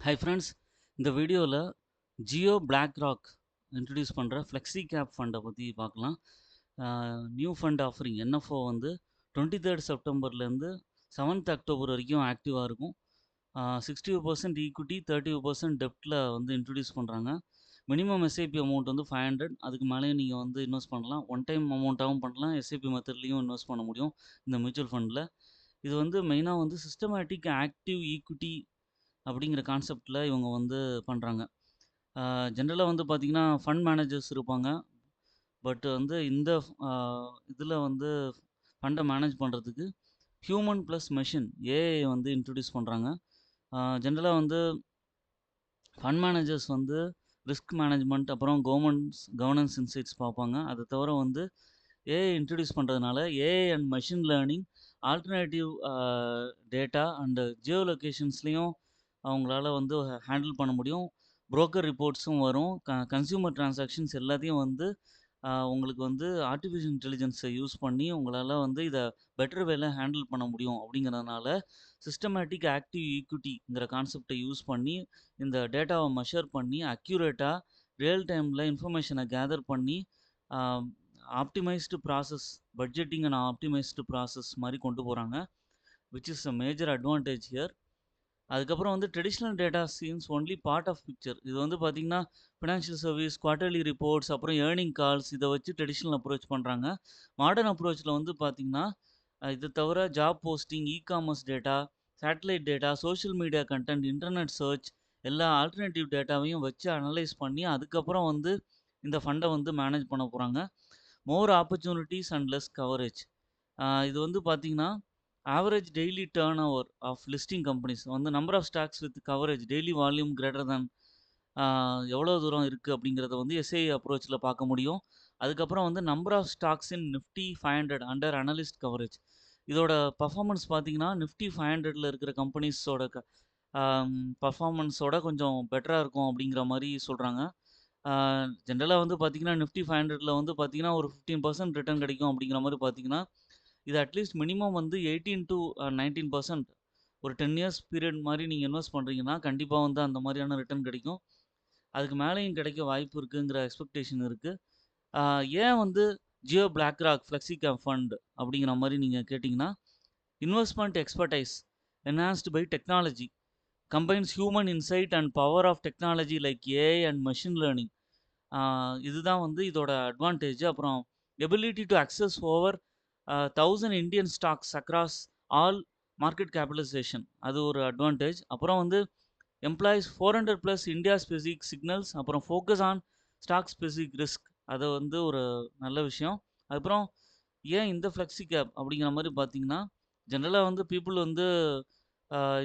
Hi friends, இந்த வீடியோவில் Jio black rock introduce பண்ணுற ஃப்ளெக்ஸி கேப் ஃபண்டை பற்றி பார்க்கலாம். நியூ ஃபண்ட் ஆஃபரிங் என்எஃப்ஓ வந்து 23rd செப்டம்பர்லேருந்து 7th அக்டோபர் வரைக்கும் ஆக்டிவாக இருக்கும். 60% ஈக்விட்டி 30% டெப்டில் வந்து இன்ட்ரடியூஸ் பண்ணுறாங்க. மினிமம் எஸ்ஐபி அமௌண்ட் வந்து 500. அதுக்கு மேலேயும் நீங்கள் வந்து இன்வெஸ்ட் பண்ணலாம். ஒன் டைம் அமௌண்ட்டாகவும் பண்ணலாம், எஸ்ஐபி மெத்தட்லேயும் இன்வெஸ்ட் பண்ண முடியும் இந்த மியூச்சுவல் ஃபண்டில். இது வந்து மெயினாக வந்து சிஸ்டமேட்டிக் ஆக்டிவ் ஈக்விட்டி அப்படிங்கிற கான்செப்டில் இவங்க வந்து பண்ணுறாங்க. ஜென்ரலாக வந்து பார்த்திங்கன்னா ஃபண்ட் மேனேஜர்ஸ் இருப்பாங்க. பட் வந்து இந்த இதில் வந்து ஃபண்டை மேனேஜ் பண்ணுறதுக்கு ஹியூமன் ப்ளஸ் மெஷின் ஏஐ வந்து இன்ட்ரடியூஸ் பண்ணுறாங்க. ஜென்ரலாக வந்து ஃபண்ட் மேனேஜர்ஸ் வந்து ரிஸ்க் மேனேஜ்மெண்ட் அப்புறம் கவர்னன்ஸ் இன்சைட்ஸ் பார்ப்பாங்க. அதை தவிர வந்து ஏஐ இன்ட்ரடியூஸ் பண்ணுறதுனால AI and machine learning alternative data and geo லொக்கேஷன்ஸ்லேயும் அவங்களால வந்து ஹேண்டில் பண்ண முடியும். புரோக்கர் ரிப்போர்ட்ஸும் வரும். கன்சியூமர் டிரான்சாக்ஷன்ஸ் எல்லாத்தையும் வந்து உங்களுக்கு வந்து ஆர்டிஃபிஷியல் இன்டெலிஜென்ஸை யூஸ் பண்ணி உங்களால் வந்து இதை பெட்டர் வேல ஹேண்டில் பண்ண முடியும். அப்படிங்கிறதுனால சிஸ்டமேட்டிக் ஆக்டிவ் ஈக்விட்டிங்கிற கான்செப்டை யூஸ் பண்ணி இந்த டேட்டாவை மெஷர் பண்ணி அக்யூரேட்டாக ரியல் டைமில் இன்ஃபர்மேஷனை கேதர் பண்ணி optimised process, budgeting and optimised process மாதிரி கொண்டு போகிறாங்க, which is a major advantage here. அதுக்கப்புறம் வந்து ட்ரெடிஷ்னல் டேட்டா சீன்ஸ் ஒன்லி பார்ட் ஆஃப் பிக்சர். இது வந்து பார்த்திங்கன்னா ஃபினான்ஷியல் சர்வீஸ், குவார்ட்டர்லி ரிப்போர்ட்ஸ், அப்புறம் ஏர்னிங் கால்ஸ், இதை வச்சு ட்ரெடிஷ்னல் அப்ரோச் பண்ணுறாங்க. மாடர்ன் அப்ரோச்சில் வந்து பார்த்திங்கன்னா இது தவிர job posting, e-commerce data, satellite data, social media content, internet search, எல்லா ஆல்டர்னேட்டிவ் டேட்டாவையும் வச்சு அனலைஸ் பண்ணி அதுக்கப்புறம் வந்து இந்த ஃபண்டை வந்து மேனேஜ் பண்ண போகிறாங்க. More opportunities and less coverage. இது வந்து பார்த்திங்கன்னா average daily turnover of listing companies வந்து number of stocks with coverage daily volume greater than எவ்வளோ தூரம் இருக்குது அப்படிங்கிறத வந்து எஸ்ஐ அப்ரோச்சில் பார்க்க முடியும். அதுக்கப்புறம் வந்து number of stocks in Nifty 500 under analyst coverage. இதோட பர்ஃபார்மன்ஸ் பார்த்தீங்கன்னா நிஃப்டி 500ல் இருக்கிற கம்பெனிஸோட பர்ஃபார்மன்ஸோட கொஞ்சம் பெட்டராக இருக்கும் அப்படிங்கிற மாதிரி சொல்கிறாங்க. ஜென்ரலாக வந்து பார்த்திங்கன்னா நிஃப்டி 500ல் வந்து பார்த்திங்கன்னா ஒரு 15% ரிட்டர்ன் கிடைக்கும் அப்படிங்கிற மாதிரி பார்த்திங்கன்னா இது அட்லீஸ்ட் மினிமம் வந்து 18 to 19% ஒரு 10 இயர்ஸ் பீரியட் மாதிரி நீங்கள் இன்வெஸ்ட் பண்ணுறீங்கன்னா கண்டிப்பாக வந்து அந்த மாதிரியான ரிட்டர்ன் கிடைக்கும். அதுக்கு மேலேயும் கிடைக்க வாய்ப்பு இருக்குங்கிற எக்ஸ்பெக்டேஷன் இருக்குது. ஏன் வந்து Jio BlackRock flexi cap fund அப்படிங்கிற மாதிரி நீங்கள் கேட்டிங்கன்னா, investment expertise enhanced by technology combines human insight and power of technology like AI and machine learning. இதுதான் வந்து இதோட அட்வான்டேஜ். அப்புறம் ability to access over 1000 Indian stocks across all market capitalisation, அது ஒரு அட்வான்டேஜ். அப்புறம் வந்து எம்ப்ளாயிஸ் 400+ இந்தியா ஸ்பெசிஃபிக் சிக்னல்ஸ், அப்புறம் focus on stock specific risk, அது வந்து ஒரு நல்ல விஷயம். அதுக்கப்புறம் ஏன் இந்த ஃப்ளெக்ஸி கேப் அப்படிங்கிற மாதிரி பார்த்தீங்கன்னா, ஜென்ரலாக வந்து பீப்புள் வந்து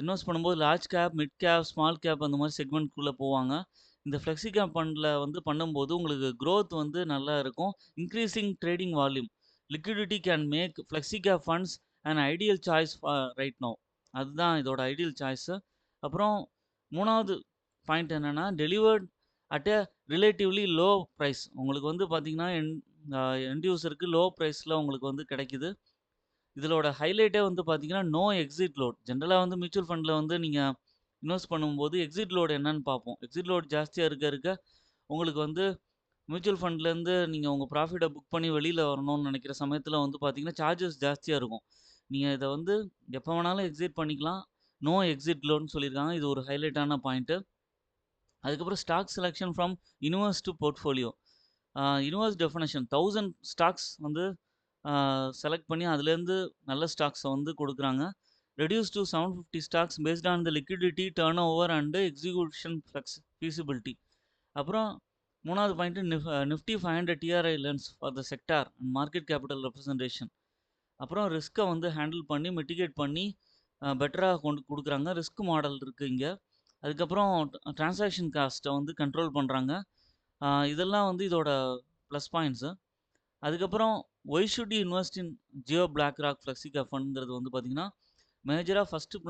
இன்வெஸ்ட் பண்ணும்போது large cap, mid cap, small cap அந்த மாதிரி செக்மெண்ட்குள்ளே போவாங்க. இந்த ஃப்ளெக்ஸி கேப் ஃபண்டில் வந்து பண்ணும்போது உங்களுக்கு க்ரோத் வந்து நல்லா இருக்கும். Increasing trading volume, liquidity can make flexi cap funds and ideal choice right no. அதுதான் இதோட ஐடியல் சாய்ஸு. அப்புறம் மூணாவது பாயிண்ட் என்னென்னா, delivered at a relatively low price. உங்களுக்கு வந்து பார்த்திங்கன்னா எண்ட் யூஸருக்கு லோ ப்ரைஸில் உங்களுக்கு வந்து கிடைக்குது. இதோட ஹைலைட்டே வந்து பார்த்திங்கன்னா நோ எக்ஸிட் லோட். ஜென்ரலாக வந்து மியூச்சுவல் ஃபண்டில் வந்து நீங்கள் இன்வெஸ்ட் பண்ணும்போது எக்ஸிட் லோடு என்னன்னு பார்ப்போம். எக்ஸிட் லோட் ஜாஸ்தியாக இருக்க உங்களுக்கு வந்து மியூச்சுவல் ஃபண்ட்லேருந்து நீங்கள் உங்கள் ப்ராஃபிட்டை புக் பண்ணி வெளியில் வரணும்னு நினைக்கிற சமயத்தில் வந்து பார்த்தீங்கன்னா சார்ஜஸ் ஜாஸ்தியாக இருக்கும். நீங்கள் இதை வந்து எப்போ வேணாலும் எக்ஸிட் பண்ணிக்கலாம். நோ எக்ஸிட் லோன்னு சொல்லியிருக்காங்க. இது ஒரு ஹைலைட்டான பாயிண்ட்டு. அதுக்கப்புறம் stock selection from universe to portfolio. Universe definition 1000 stocks வந்து செலக்ட் பண்ணி அதுலேருந்து நல்ல ஸ்டாக்ஸை வந்து கொடுக்குறாங்க. Reduce to 750 stocks based on the liquidity, turnover and execution feasibility. அப்புறம் மூணாவது point Nifty 500 TRI lens for the sector and market capital representation. அப்புறம் ரிஸ்க்கை வந்து ஹேண்டில் பண்ணி மிட்டிகேட் பண்ணி பெட்டராக கொண்டு கொடுக்குறாங்க. ரிஸ்க் மாடல் இருக்குது இங்கே. அதுக்கப்புறம் டிரான்சாக்ஷன் காஸ்ட்டை வந்து கண்ட்ரோல் பண்ணுறாங்க. இதெல்லாம் வந்து இதோட ப்ளஸ் பாயிண்ட்ஸு. அதுக்கப்புறம் why should you invest in Jio BlackRock flexi cap ஃபண்ட்ங்கிறது வந்து பார்த்திங்கன்னா, மேஜராக ஃபஸ்ட்டு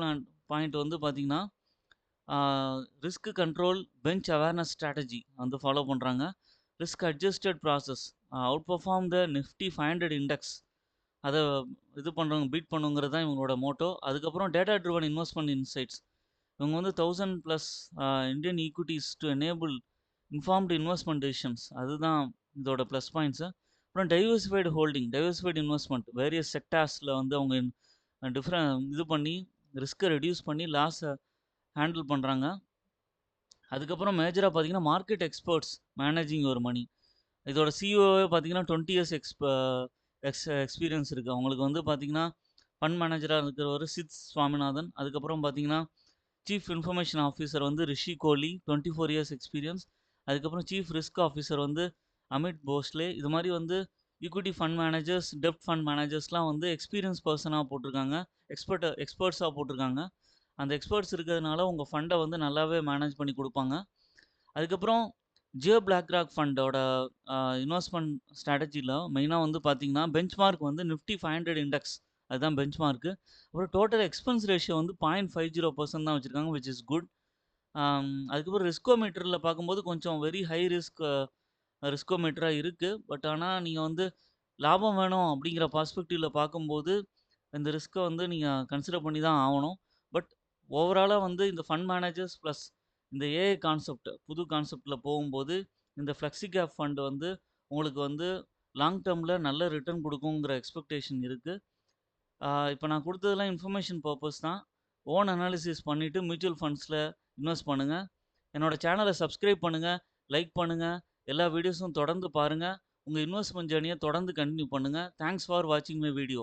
பாயிண்ட் வந்து பார்த்திங்கன்னா risk control, bench awareness strategy வந்து ஃபாலோ பண்ணுறாங்க. Risk adjusted process, outperform the Nifty 500 index, அதை இது பண்ணுறவங்க பீட் பண்ணுங்கிறது தான் இவங்களோட மோட்டோ. அதுக்கப்புறம் டேட்டா ட்ரிவன் இன்வெஸ்ட்மெண்ட் இன்சைட்ஸ். இவங்க வந்து 1000 plus Indian equities to enable informed investment decisions. அதுதான் இதோட ப்ளஸ் பாயிண்ட்ஸு. அப்புறம் டைவர்சிஃபைடு இன்வெஸ்ட்மெண்ட். வேரியஸ் செக்டார்ஸில் வந்து அவங்க இது பண்ணி ரிஸ்க்கை ரெடியூஸ் பண்ணி லாஸை ஹேண்டில் பண்ணுறாங்க. அதுக்கப்புறம் மேஜராக பார்த்தீங்கன்னா மார்க்கெட் எக்ஸ்பர்ட்ஸ் மேனேஜிங் ஒரு மணி. இதோட சிஇஓவே பார்த்தீங்கன்னா 20 இயர்ஸ் எக்ஸ்பீரியன்ஸ் இருக்குது. அவங்களுக்கு வந்து பார்த்தீங்கன்னா ஃபண்ட் மேனேஜராக இருக்கிறவர் சித் சுவாமிநாதன். அதுக்கப்புறம் பார்த்தீங்கன்னா சீஃப் இன்ஃபர்மேஷன் ஆஃபீஸர் வந்து ரிஷி கோலி, 24 இயர்ஸ் எக்ஸ்பீரியன்ஸ். அதுக்கப்புறம் சீஃப் ரிஸ்க் ஆஃபீஸர் வந்து அமித் போஸ்லே. இது மாதிரி வந்து ஈக்விட்டி ஃபண்ட் மேனேஜர்ஸ், டெப்ட் ஃபண்ட் மேனேஜர்ஸ்லாம் வந்து எக்ஸ்பீரியன்ஸ் பர்சனாக போட்டிருக்காங்க, எக்ஸ்பர்ட்ஸாக போட்டிருக்காங்க. அந்த எக்ஸ்பர்ட்ஸ் இருக்கிறதுனால உங்கள் ஃபண்டை வந்து நல்லாவே மேனேஜ் பண்ணி கொடுப்பாங்க. அதுக்கப்புறம் ஜியோ பிளாக்ராக் ஃபண்டோட இன்வெஸ்ட்மெண்ட் ஸ்ட்ராட்டஜியில் மெயினாக வந்து பார்த்தீங்கன்னா பெஞ்ச்மார்க் வந்து நிஃப்டி 500 இண்டெக்ஸ், அதுதான் பெஞ்ச்மார்க்கு. அப்புறம் டோட்டல் எக்ஸ்பென்ஸ் ரேஷியோ வந்து 0.50% தான் வச்சுருக்காங்க, விச் இஸ் குட். அதுக்கப்புறம் ரிஸ்கோமீட்டரில் பார்க்கும்போது கொஞ்சம் வெரி ஹை ரிஸ்கோமீட்டராக இருக்குது. பட் ஆனால் நீங்கள் வந்து லாபம் வேணும் அப்படிங்கிற பர்ஸ்பெக்டிவில் பார்க்கும்போது இந்த ரிஸ்க்கை வந்து நீங்கள் கன்சிடர் பண்ணி தான் ஆகணும். பட் ஓவராலாக வந்து இந்த ஃபண்ட் மேனேஜர்ஸ் ப்ளஸ் இந்த ஏஐ கான்செப்ட், புது கான்செப்டில் போகும்போது இந்த ஃப்ளெக்ஸி கேப் ஃபண்ட் வந்து உங்களுக்கு வந்து லாங் டேர்மில் நல்ல ரிட்டர்ன் கொடுக்குங்கிற எக்ஸ்பெக்டேஷன் இருக்குது. இப்போ நான் கொடுத்ததெல்லாம் இன்ஃபர்மேஷன் பர்பஸ் தான். ஓன் அனாலிசிஸ் பண்ணிவிட்டு மியூச்சுவல் ஃபண்ட்ஸில் இன்வெஸ்ட் பண்ணுங்கள். என்னோட சேனலை சப்ஸ்கிரைப் பண்ணுங்கள், லைக் பண்ணுங்கள், எல்லா வீடியோஸும் தொடர்ந்து பாருங்கள். உங்கள் இன்வெஸ்ட்மெண்ட் ஜேர்னியை தொடர்ந்து கண்டினியூ பண்ணுங்கள். தேங்க்ஸ் ஃபார் வாட்சிங் மை வீடியோ.